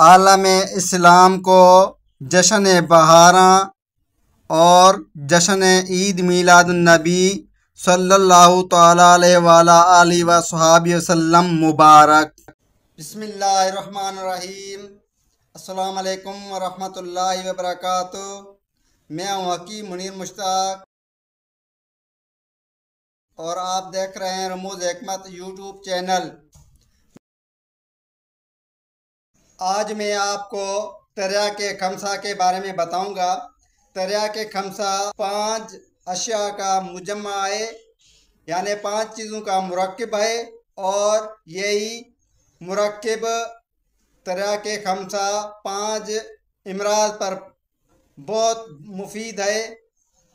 आलम इस्लाम को जश्न बहारां और जश्न ईद मीलादुन्नबी सल्लल्लाहु तआला अलैहि वसल्लम मुबारक। बिस्मिल्लाहिर्रहमानिर्रहीम। अस्सलाम वालेकुम वरहमतुल्लाहि वबरकातुहू। मैं हूँ हकीम मुनीर मुश्ताक और आप देख रहे हैं रमूज़ हिकमत यूट्यूब चैनल। आज मैं आपको तरिया के खमसा के बारे में बताऊंगा। तरिया के खमसा 5 अशिया का मुजम्मा है, यानी 5 चीज़ों का मुरक्किब है और यही मुरक्किब तरिया के खमसा 5 इमराज पर बहुत मुफीद है,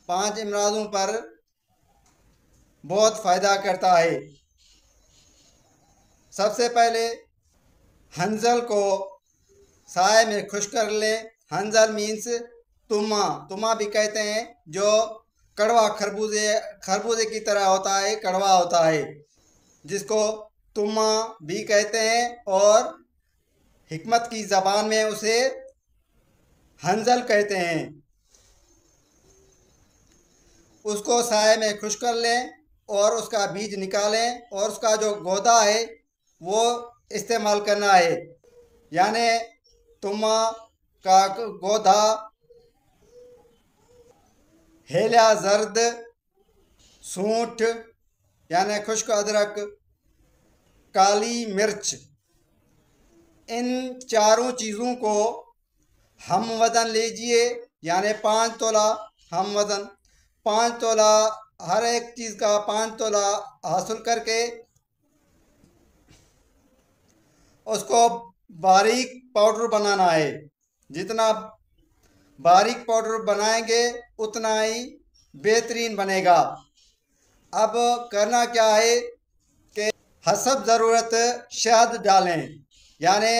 5 इमराजों पर बहुत फ़ायदा करता है। सबसे पहले हंजल को साए में खुश कर ले। हंजल मीन्स तुमा भी कहते हैं, जो कड़वा खरबूजे की तरह होता है, कड़वा होता है, जिसको तुमा भी कहते हैं और हिकमत की ज़बान में उसे हंजल कहते हैं। उसको साए में खुश कर लें और उसका बीज निकालें और उसका जो गोदा है वो इस्तेमाल करना है। यानी तुमा का गोदा, हेला जर्द, सूंठ यानी खुश्क अदरक, काली मिर्च, इन चारों चीज़ों को हम वज़न लीजिए, यानी 5 तोला हम वज़न, 5 तोला हर एक चीज़ का 5 तोला हासिल करके उसको बारीक पाउडर बनाना है। जितना बारीक पाउडर बनाएंगे उतना ही बेहतरीन बनेगा। अब करना क्या है कि हसब ज़रूरत शहद डालें, यानी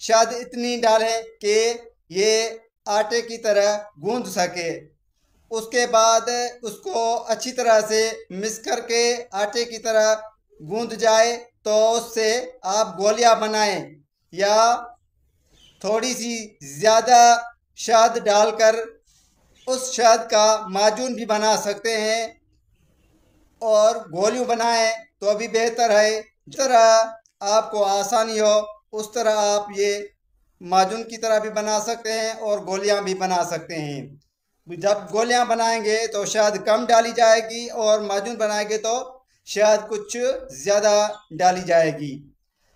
शहद इतनी डालें कि ये आटे की तरह गूंद सके। उसके बाद उसको अच्छी तरह से मिक्स करके आटे की तरह गूंद जाए तो उससे आप गोलियां बनाएं, या थोड़ी सी ज़्यादा शहद डालकर उस शहद का माजून भी बना सकते हैं और गोलियों बनाएं तो भी बेहतर है। जिस तरह आपको आसानी हो उस तरह आप ये माजून की तरह भी बना सकते हैं और गोलियां भी बना सकते हैं। जब गोलियां बनाएंगे तो शहद कम डाली जाएगी और माजून बनाएंगे तो शहद कुछ ज़्यादा डाली जाएगी।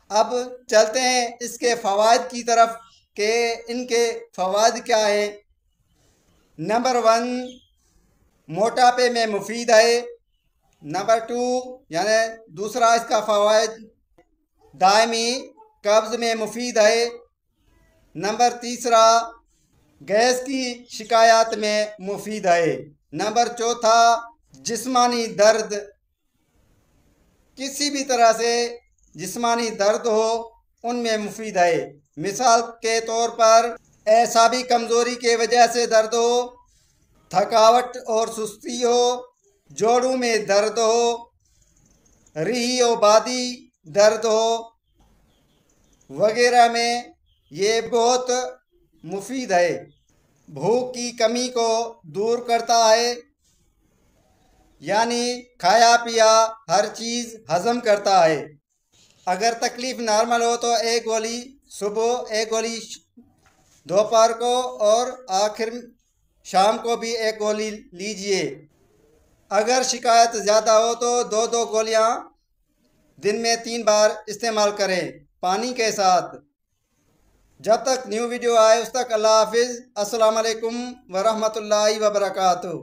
अब चलते हैं इसके फ़वाइद की तरफ कि इनके फ़वाइद क्या है। नंबर 1, मोटापे में मुफीद है। नंबर 2 यानी दूसरा इसका फ़वाइद, दायमी कब्ज़ में मुफीद है। नंबर 3, गैस की शिकायत में मुफीद है। नंबर 4, जिस्मानी दर्द, किसी भी तरह से जिस्मानी दर्द हो उनमें मुफीद है। मिसाल के तौर पर एसाबी कमज़ोरी के वजह से दर्द हो, थकावट और सुस्ती हो, जोड़ों में दर्द हो, रीढ़ और बादी दर्द हो वगैरह में ये बहुत मुफीद है। भूख की कमी को दूर करता है, यानी खाया पिया हर चीज़ हज़म करता है। अगर तकलीफ़ नॉर्मल हो तो एक गोली सुबह, एक गोली दोपहर को और आखिर शाम को भी एक गोली लीजिए। अगर शिकायत ज़्यादा हो तो 2-2 गोलियां दिन में 3 बार इस्तेमाल करें पानी के साथ। जब तक न्यू वीडियो आए उस तक अल्लाह हाफिज़। अस्सलाम वालेकुम वरहमतुल्लाहि वबरकातुहू।